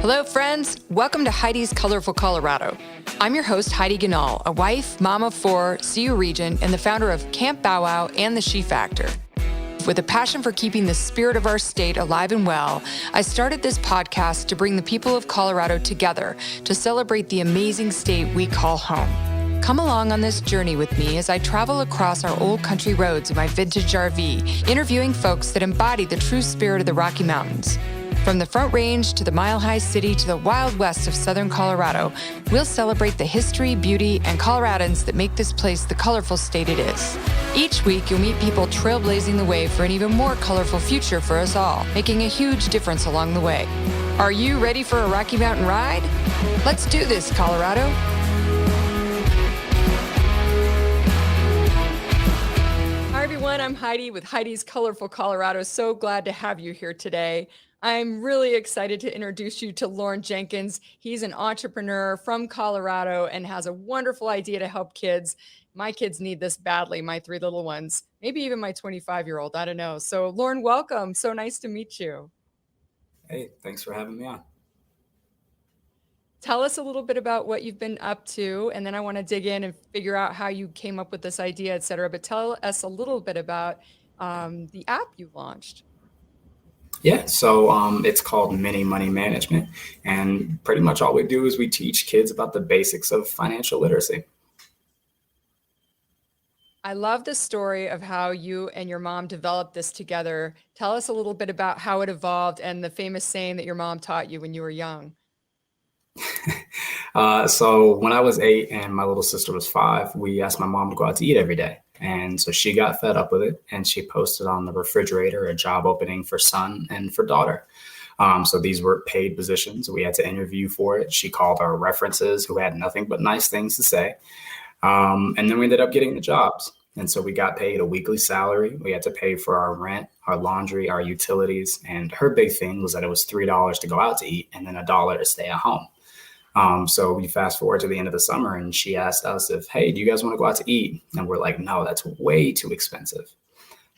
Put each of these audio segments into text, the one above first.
Hello, friends. Welcome to Heidi's Colorful Colorado. I'm your host, Heidi Ganal, a wife, mom of four, CU Regent, and the founder of Camp Bow Wow and the She Factor. With a passion for keeping the spirit of our state alive and well, I started this podcast to bring the people of Colorado together to celebrate the amazing state we call home. Come along on this journey with me as I travel across our old country roads in my vintage RV, interviewing folks that embody the true spirit of the Rocky Mountains. From the Front Range to the mile-high city to the wild west of southern Colorado, we'll celebrate the history, beauty, and Coloradans that make this place the colorful state it is. Each week, you'll meet people trailblazing the way for an even more colorful future for us all, making a huge difference along the way. Are you ready for a Rocky Mountain ride? Let's do this, Colorado. Hi, everyone. I'm Heidi with Heidi's Colorful Colorado. So glad to have you here today. I'm really excited to introduce you to Lorne Jenkins. He's an entrepreneur from Colorado and has a wonderful idea to help kids. My kids need this badly, my three little ones, maybe even my 25-year-old, I don't know. So Lorne, welcome. So nice to meet you. Hey, thanks for having me on. Tell us a little bit about what you've been up to, and then I want to dig in and figure out how you came up with this idea, et cetera. But tell us a little bit about the app you launched. Yeah, so it's called Mini Money Management, and pretty much all we do is we teach kids about the basics of financial literacy. I love the story of how you and your mom developed this together. Tell us a little bit about how it evolved and the famous saying that your mom taught you when you were young. So when I was 8 and my little sister was 5, we asked my mom to go out to eat every day. And so she got fed up with it, and she posted on the refrigerator a job opening for son and for daughter. So these were paid positions. We had to interview for it. She called our references who had nothing but nice things to say. And then we ended up getting the jobs. And so we got paid a weekly salary. We had to pay for our rent, our laundry, our utilities. And her big thing was that it was $3 to go out to eat and then $1 to stay at home. So we fast forward to the end of the summer, and she asked us if, hey, do you guys want to go out to eat? And we're like, no, that's way too expensive.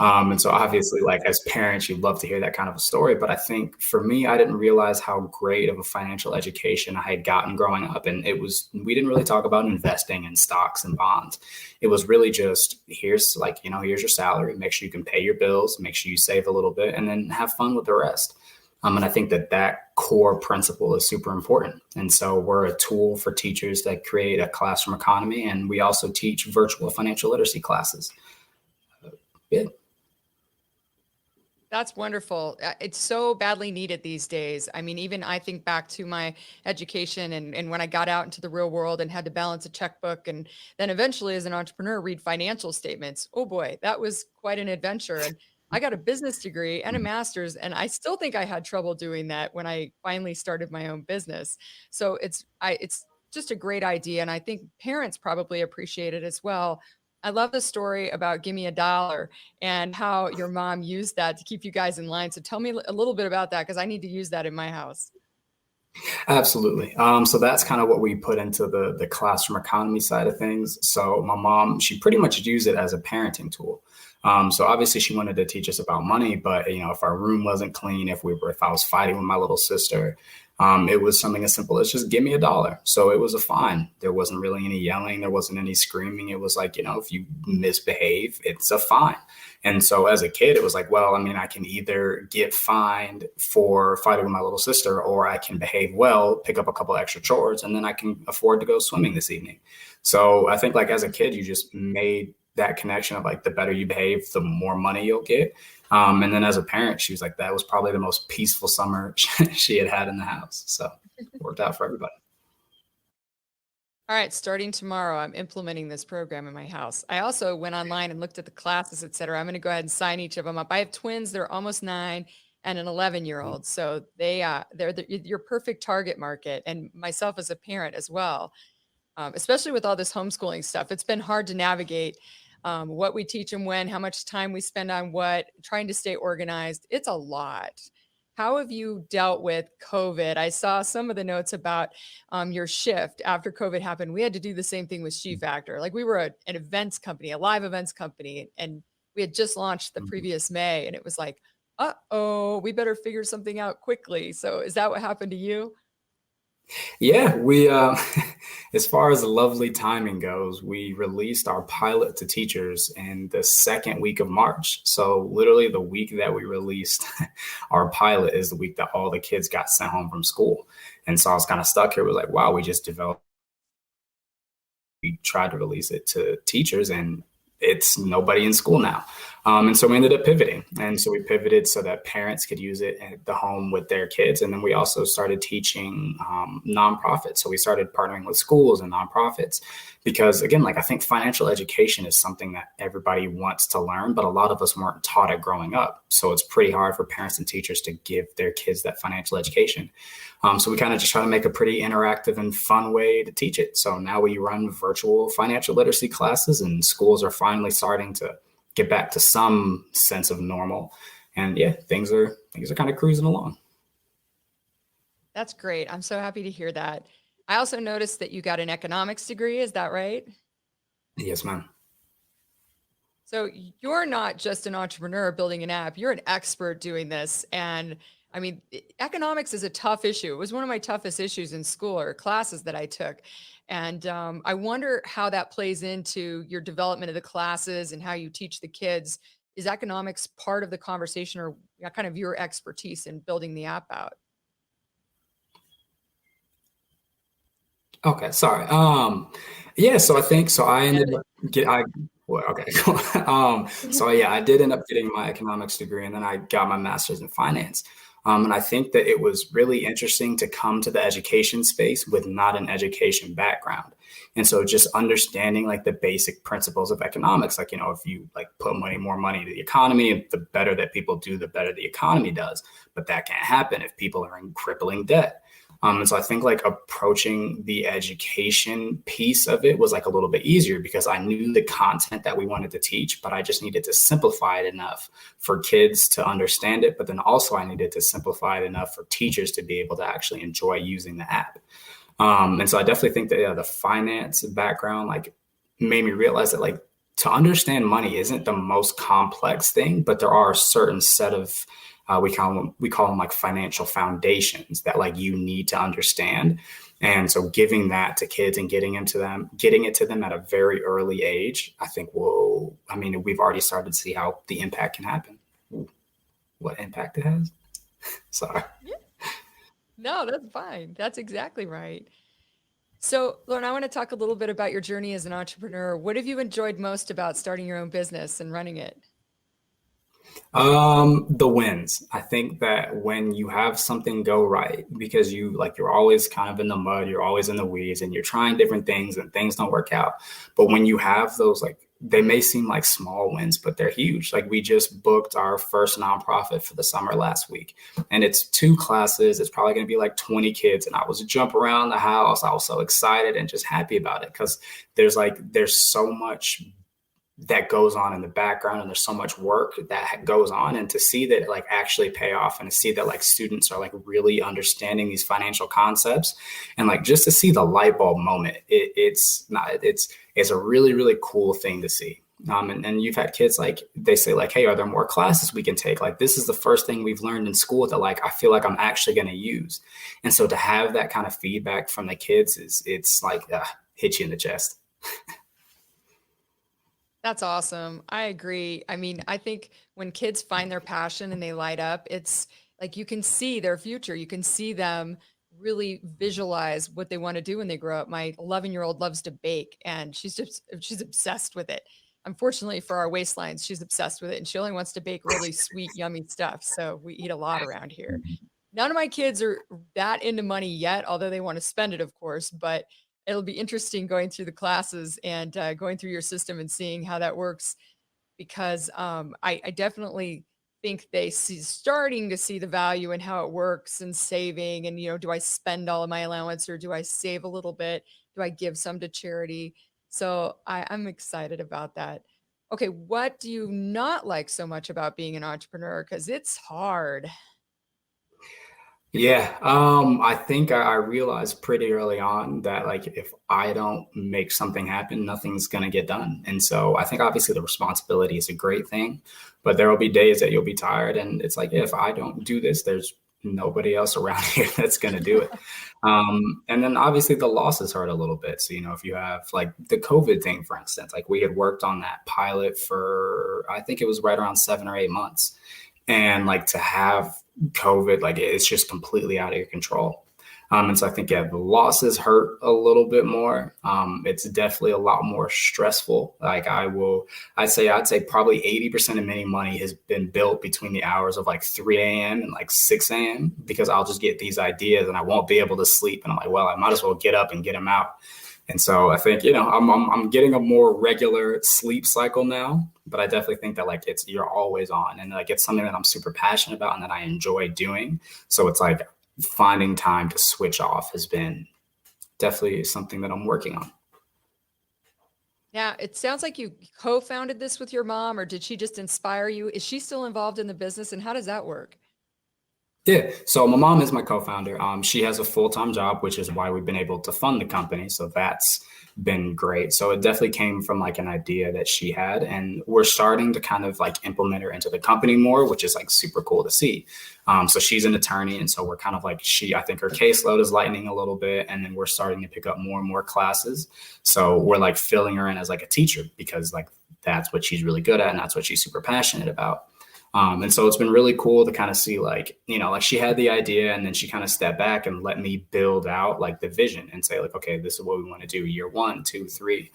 And so obviously, like as parents, you'd love to hear that kind of a story. But I think for me, I didn't realize how great of a financial education I had gotten growing up. And we didn't really talk about investing in stocks and bonds. It was really just, here's your salary. Make sure you can pay your bills, make sure you save a little bit, and then have fun with the rest. And I think that core principle is super important. And so we're a tool for teachers that create a classroom economy. And we also teach virtual financial literacy classes. Yeah. That's wonderful. It's so badly needed these days. I mean, even I think back to my education and when I got out into the real world and had to balance a checkbook and then eventually as an entrepreneur read financial statements. Oh boy, that was quite an adventure. And I got a business degree and a master's, and I still think I had trouble doing that when I finally started my own business. So it's just a great idea, and I think parents probably appreciate it as well. I love the story about give me $1 and how your mom used that to keep you guys in line. So tell me a little bit about that because I need to use that in my house. Absolutely. So that's kind of what we put into the classroom economy side of things. So my mom, she pretty much used it as a parenting tool. So obviously she wanted to teach us about money, but if our room wasn't clean, if I was fighting with my little sister, it was something as simple as just give me $1. So it was a fine. There wasn't really any yelling. There wasn't any screaming. It was like, if you misbehave, it's a fine. And so as a kid, it was like, well, I can either get fined for fighting with my little sister, or I can behave well, pick up a couple extra chores, and then I can afford to go swimming this evening. So I think like as a kid, you just made that connection of like the better you behave, the more money you'll get. And then as a parent, she was like, that was probably the most peaceful summer she had in the house. So it worked out for everybody. All right, starting tomorrow, I'm implementing this program in my house. I also went online and looked at the classes, et cetera. I'm going to go ahead and sign each of them up. I have twins. They're almost 9 and an 11-year-old. So they're your perfect target market, and myself as a parent as well, especially with all this homeschooling stuff. It's been hard to navigate what we teach them when, how much time we spend on what, trying to stay organized. It's a lot. How have you dealt with COVID? I saw some of the notes about your shift after COVID happened. We had to do the same thing with She Factor. Like we were an events company, a live events company, and we had just launched the previous May, and it was like, uh-oh, we better figure something out quickly. So is that what happened to you? Yeah, we as far as lovely timing goes, we released our pilot to teachers in the second week of March. So literally the week that we released our pilot is the week that all the kids got sent home from school. And so I was kind of stuck here. It was like, wow, we just developed, we tried to release it to teachers and it's nobody in school now. And so we ended up pivoting. And so we pivoted so that parents could use it at the home with their kids. And then we also started teaching nonprofits. So we started partnering with schools and nonprofits because, again, like I think financial education is something that everybody wants to learn, but a lot of us weren't taught it growing up. So it's pretty hard for parents and teachers to give their kids that financial education. So we kind of just try to make a pretty interactive and fun way to teach it. So now we run virtual financial literacy classes and schools are finally starting to get back to some sense of normal. And yeah, things are kind of cruising along. That's great. I'm so happy to hear that. I also noticed that you got an economics degree. Is that right? Yes, ma'am. So you're not just an entrepreneur building an app, you're an expert doing this. And I mean, economics is a tough issue. It was one of my toughest issues in school or classes that I took. And I wonder how that plays into your development of the classes and how you teach the kids. Is economics part of the conversation or kind of your expertise in building the app out? Okay, sorry. Yeah, so I think so. I ended Edit. up get I well, okay, cool. So yeah, I did end up getting my economics degree, and then I got my master's in finance. And I think that it was really interesting to come to the education space with not an education background, and so just understanding like the basic principles of economics, like if you like put more money into the economy, the better that people do, the better the economy does. But that can't happen if people are in crippling debt. And so I think like approaching the education piece of it was like a little bit easier because I knew the content that we wanted to teach, but I just needed to simplify it enough for kids to understand it. But then also I needed to simplify it enough for teachers to be able to actually enjoy using the app. And so I definitely think that the finance background like made me realize that like to understand money isn't the most complex thing, but there are a certain set of we call them like financial foundations that like you need to understand. And so giving that to kids and getting it to them at a very early age, I think we've already started to see how the impact can happen. Ooh, what impact it has? Sorry. Yeah. No, that's fine. That's exactly right. So, Lauren, I want to talk a little bit about your journey as an entrepreneur. What have you enjoyed most about starting your own business and running it? The wins. I think that when you have something go right, because you're always kind of in the mud, you're always in the weeds and you're trying different things and things don't work out. But when you have those, like, they may seem like small wins, but they're huge. Like we just booked our first nonprofit for the summer last week and it's 2 classes. It's probably going to be like 20 kids. And I was jumping around the house. I was so excited and just happy about it because there's so much that goes on in the background and there's so much work that goes on, and to see that like actually pay off and to see that like students are like really understanding these financial concepts and like just to see the light bulb moment, it's a really really cool thing to see. And you've had kids like they say like, hey, are there more classes we can take? Like this is the first thing we've learned in school that like I feel like I'm actually going to use. And so to have that kind of feedback from the kids it's like hit you in the chest. That's awesome. I agree. I mean, I think when kids find their passion and they light up, it's like you can see their future. You can see them really visualize what they want to do when they grow up. My 11-year-old loves to bake and she's obsessed with it. Unfortunately for our waistlines, she's obsessed with it and she only wants to bake really sweet, yummy stuff. So we eat a lot around here. None of my kids are that into money yet, although they want to spend it, of course, but it'll be interesting going through the classes and going through your system and seeing how that works because I definitely think starting to see the value in how it works and saving and, do I spend all of my allowance or do I save a little bit? Do I give some to charity? So I'm excited about that. Okay, what do you not like so much about being an entrepreneur? Because it's hard. Yeah, I think I realized pretty early on that like if I don't make something happen, nothing's gonna get done. And so I think obviously the responsibility is a great thing, but there will be days that you'll be tired, and it's like if I don't do this, there's nobody else around here that's going to do it. And then obviously the losses hurt a little bit. So, if you have like the COVID thing, for instance, like we had worked on that pilot for, I think it was right around 7 or 8 months. And like to have COVID, like it's just completely out of your control. And so I think, yeah, the losses hurt a little bit more. It's definitely a lot more stressful. Like I'd say probably 80% of many money has been built between the hours of like 3 a.m. and like 6 a.m. because I'll just get these ideas and I won't be able to sleep. And I'm like, well, I might as well get up and get them out. And so I think, I'm getting a more regular sleep cycle now, but I definitely think that like you're always on, and like it's something that I'm super passionate about and that I enjoy doing. So it's like finding time to switch off has been definitely something that I'm working on. Yeah, it sounds like you co-founded this with your mom, or did she just inspire you? Is she still involved in the business, and how does that work? Yeah. So my mom is my co-founder. She has a full-time job, which is why we've been able to fund the company. So that's been great. So it definitely came from like an idea that she had, and we're starting to kind of like implement her into the company more, which is like super cool to see. So she's an attorney, and so we're kind of like I think her caseload is lightening a little bit, and then we're starting to pick up more and more classes. So we're like filling her in as like a teacher because like that's what she's really good at, and that's what she's super passionate about. And so it's been really cool to kind of see like, like she had the idea and then she kind of stepped back and let me build out like the vision and say like, okay, this is what we want to do year 1, 2, 3.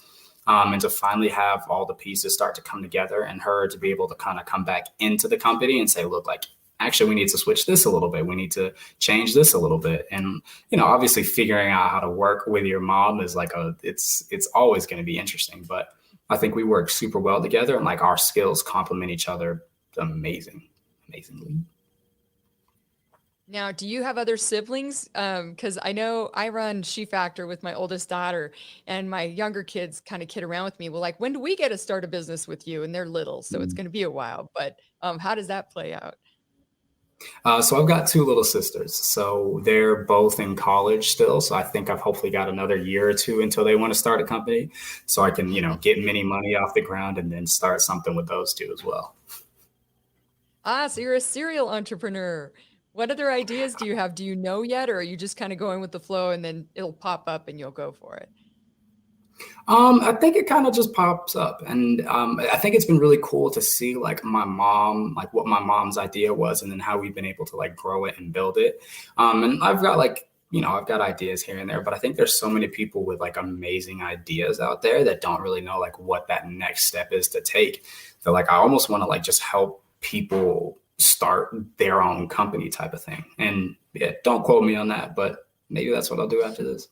And to finally have all the pieces start to come together and her to be able to kind of come back into the company and say, look, like, actually, we need to switch this a little bit. We need to change this a little bit. And, obviously figuring out how to work with your mom is like it's always going to be interesting, but I think we work super well together and like our skills complement each other amazingly. Now, do you have other siblings? Because I know I run She Factor with my oldest daughter, and my younger kids kind of kid around with me. Well, like, when do we get to start a business with you? And they're little, so it's going to be a while. But how does that play out? So I've got 2 little sisters. So they're both in college still. So I think I've hopefully got another year or 2 until they want to start a company. So I can, get mini money off the ground and then start something with those 2 as well. Ah, so you're a serial entrepreneur. What other ideas do you have? Do you know yet, or are you just kind of going with the flow and then it'll pop up and you'll go for it? I think it kind of just pops up, and I think it's been really cool to see like my mom, like what my mom's idea was, and then how we've been able to like grow it and build it. And I've got like I've got ideas here and there, but I think there's so many people with like amazing ideas out there that don't really know like what that next step is to take. So like I almost want to like just help people start their own company type of thing. And yeah, don't quote me on that, but maybe that's what I'll do after this.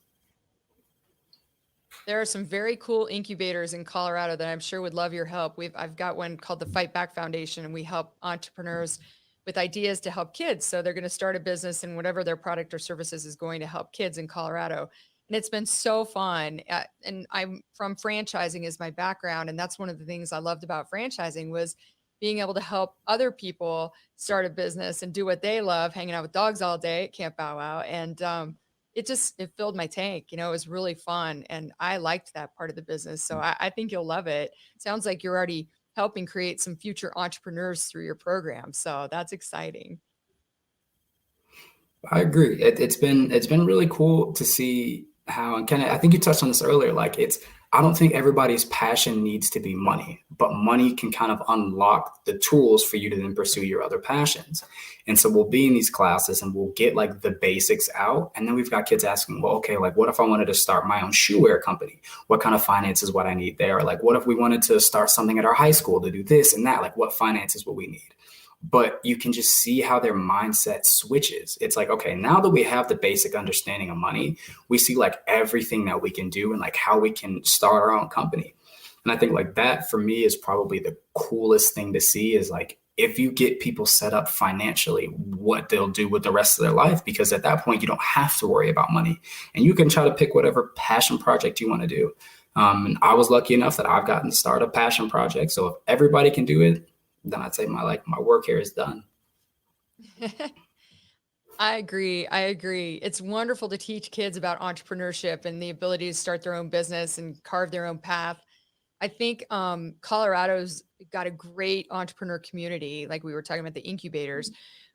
There are some very cool incubators in Colorado that I'm sure would love your help. I've got one called the Fight Back Foundation, and we help entrepreneurs with ideas to help kids. So they're going to start a business, and whatever their product or services is going to help kids in Colorado. And it's been so fun. And I'm from franchising is my background, and that's one of the things I loved about franchising was being able to help other people start a business and do what they love, hanging out with dogs all day at Camp Bow Wow. And it filled my tank. It was really fun, and I liked that part of the business. So I think you'll love it. Sounds like you're already helping create some future entrepreneurs through your program. So that's exciting. I agree. It's been really cool to see how, and kind of I think you touched on this earlier. Like I don't think everybody's passion needs to be money, but money can kind of unlock the tools for you to then pursue your other passions. And so we'll be in these classes and we'll get like the basics out, and then we've got kids asking, well, okay, like what if I wanted to start my own shoe wear company? What kind of finances would I need there? Or like what if we wanted to start something at our high school to do this and that? Like what finances would we need? But you can just see how their mindset switches. It's like, okay, now that we have the basic understanding of money, we see like everything that we can do and like how we can start our own company. And I think like that for me is probably the coolest thing to see is like, if you get people set up financially, what they'll do with the rest of their life, because at that point, you don't have to worry about money and you can try to pick whatever passion project you want to do. And I was lucky enough that I've gotten to start a passion project. So if everybody can do it, then I'd say my work here is done. I agree. I agree. It's wonderful to teach kids about entrepreneurship and the ability to start their own business and carve their own path. I think Colorado's got a great entrepreneur community, like we were talking about the incubators.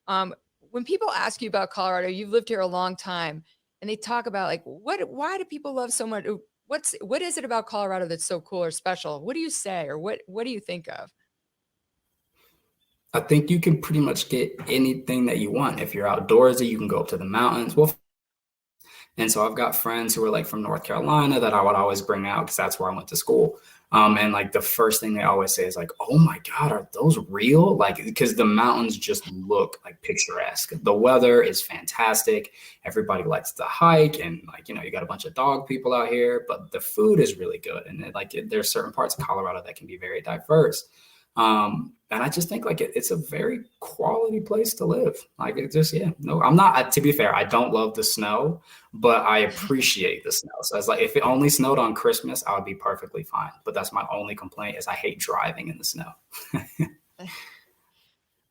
Um, when people ask you about Colorado, you've lived here a long time, and they talk about like why do people love so much? What is it about Colorado that's so cool or special? What do you say, or what do you think of? I think you can pretty much get anything that you want. If you're outdoorsy, you can go up to the mountains. Well, and so I've got friends who are like from North Carolina that I would always bring out because that's where I went to school. And like the first thing they always say is like, "Oh my God, are those real?" Like, because the mountains just look like picturesque. The weather is fantastic. Everybody likes to hike, and like, you got a bunch of dog people out here, but the food is really good. And there's certain parts of Colorado that can be very diverse. And I just think like it's a very quality place to live. Like it just, yeah, no, I'm not, to be fair, I don't love the snow, but I appreciate the snow. So it's like, if it only snowed on Christmas, I would be perfectly fine. But that's my only complaint is I hate driving in the snow.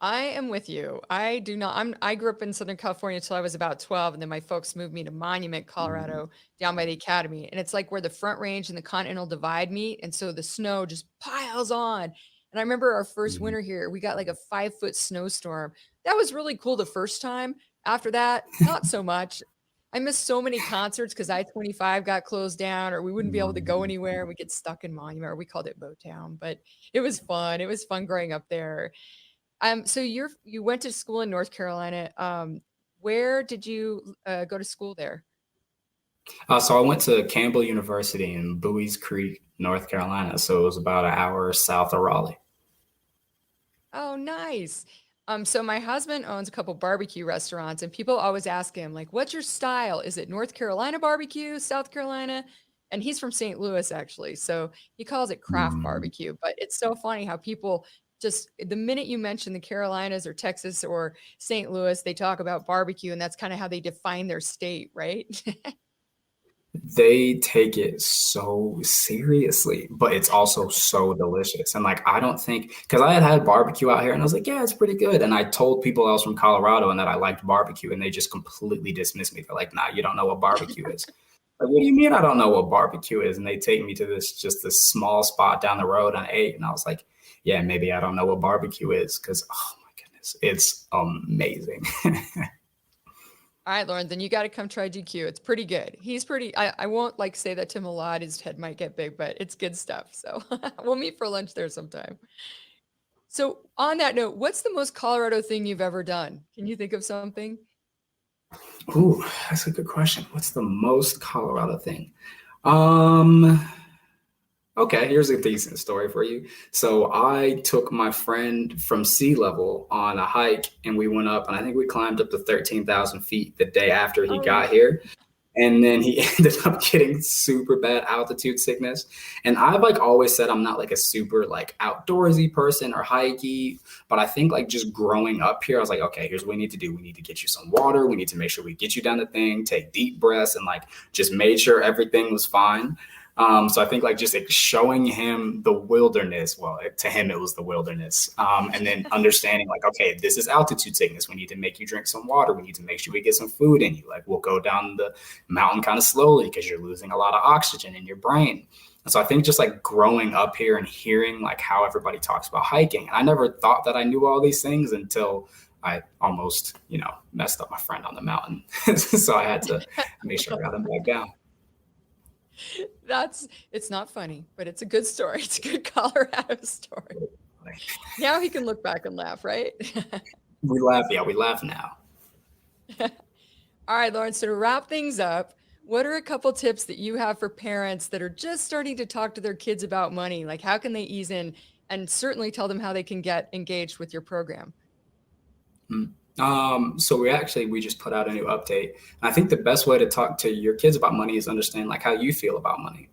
I am with you. I do not. I grew up in Southern California until I was about 12, and then my folks moved me to Monument, Mhm. Colorado, down by the Academy, and it's like where the Front Range and the Continental Divide meet, and so the snow just piles on. And I remember our first Mhm. winter here, we got like a 5 foot snowstorm. That was really cool the first time. After that, not so much. I missed so many concerts because I-25 got closed down, or we wouldn't be able to go Mhm. anywhere. We get stuck in Monument, or we called it Boat Town, but it was fun. It was fun growing up there. So you went to school in North Carolina. Where did you go to school there? So I went to Campbell University in Bowie's Creek, North Carolina. So it was about an hour south of Raleigh. Oh, nice. So my husband owns a couple barbecue restaurants, and people always ask him, like, "What's your style? Is it North Carolina barbecue, South Carolina?" And he's from St. Louis, actually, so he calls it craft Mhm. barbecue. But it's so funny how people just the minute you mention the Carolinas or Texas or St. Louis, they talk about barbecue, and that's kind of how they define their state, right? They take it so seriously, but it's also so delicious. And like, I don't think, because I had barbecue out here and I was like, yeah, it's pretty good. And I told people else from Colorado and that I liked barbecue, and they just completely dismissed me. They're like, nah, you don't know what barbecue is. Like, what do you mean I don't know what barbecue is? And they take me to this small spot down the road and I ate. And I was like, yeah, maybe I don't know what barbecue is because, oh my goodness, it's amazing. All right, Lauren, then you got to come try GQ. It's pretty good. He's pretty, I won't like say that to him a lot. His head might get big, but it's good stuff. So we'll meet for lunch there sometime. So on that note, what's the most Colorado thing you've ever done? Can you think of something? Ooh, that's a good question. What's the most Colorado thing? Um, okay, here's a decent story for you. So I took my friend from sea level on a hike and we went up and I think we climbed up to 13,000 feet the day after he Oh, got here. And then he ended up getting super bad altitude sickness. And I've like always said I'm not like a super like outdoorsy person or hikey, but I think like just growing up here, I was like, okay, here's what we need to do. We need to get you some water. We need to make sure we get you down the thing, take deep breaths, and like just made sure everything was fine. So I think like just like showing him the wilderness. Well, to him it was the wilderness, and then understanding like, okay, this is altitude sickness. We need to make you drink some water. We need to make sure we get some food in you. Like we'll go down the mountain kind of slowly because you're losing a lot of oxygen in your brain. And so I think just like growing up here and hearing like how everybody talks about hiking, I never thought that I knew all these things until I almost, messed up my friend on the mountain. So I had to make sure I got him back down. it's not funny, but it's a good story. It's a good Colorado story. Now he can look back and laugh, right? We laugh. Yeah, we laugh now. All right, Lauren. So to wrap things up, what are a couple tips that you have for parents that are just starting to talk to their kids about money? Like, how can they ease in and certainly tell them how they can get engaged with your program? Mm. So we just put out a new update. And I think the best way to talk to your kids about money is understand like how you feel about money.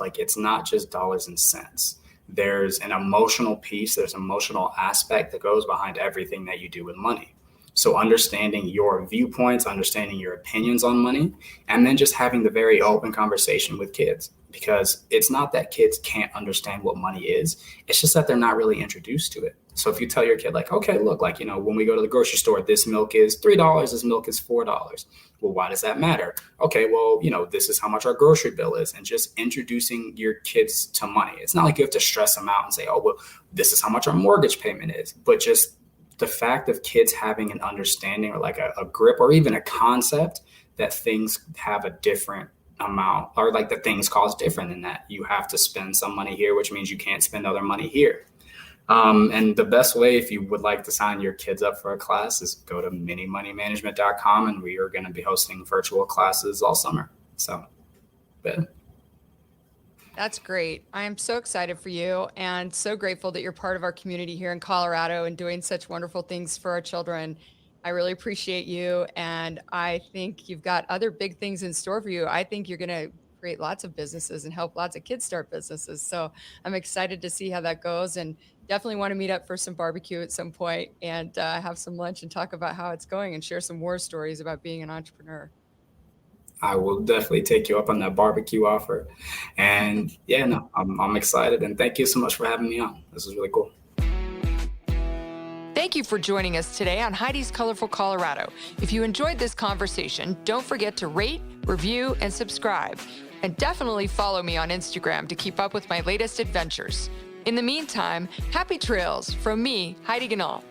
Like it's not just dollars and cents. There's an emotional piece, there's an emotional aspect that goes behind everything that you do with money. So understanding your viewpoints, understanding your opinions on money, and then just having the very open conversation with kids. Because it's not that kids can't understand what money is, it's just that they're not really introduced to it. So if you tell your kid, like, okay, look, like, when we go to the grocery store, this milk is $3, this milk is $4. Well, why does that matter? Okay, well, this is how much our grocery bill is. And just introducing your kids to money. It's not like you have to stress them out and say, oh, well, this is how much our mortgage payment is, but just the fact of kids having an understanding or like a grip or even a concept that things have a different amount, or like the things cost different than that. You have to spend some money here, which means you can't spend other money here. And the best way, if you would like to sign your kids up for a class, is go to minimoneymanagement.com, and we are going to be hosting virtual classes all summer. So, but. That's great. I am so excited for you and so grateful that you're part of our community here in Colorado and doing such wonderful things for our children. I really appreciate you. And I think you've got other big things in store for you. I think you're going to create lots of businesses and help lots of kids start businesses. So I'm excited to see how that goes, and definitely want to meet up for some barbecue at some point and have some lunch and talk about how it's going and share some war stories about being an entrepreneur. I will definitely take you up on that barbecue offer. And yeah, no, I'm excited. And thank you so much for having me on. This is really cool. Thank you for joining us today on Heidi's Colorful Colorado. If you enjoyed this conversation, don't forget to rate, review, and subscribe. And definitely follow me on Instagram to keep up with my latest adventures. In the meantime, happy trails from me, Heidi Ganahl.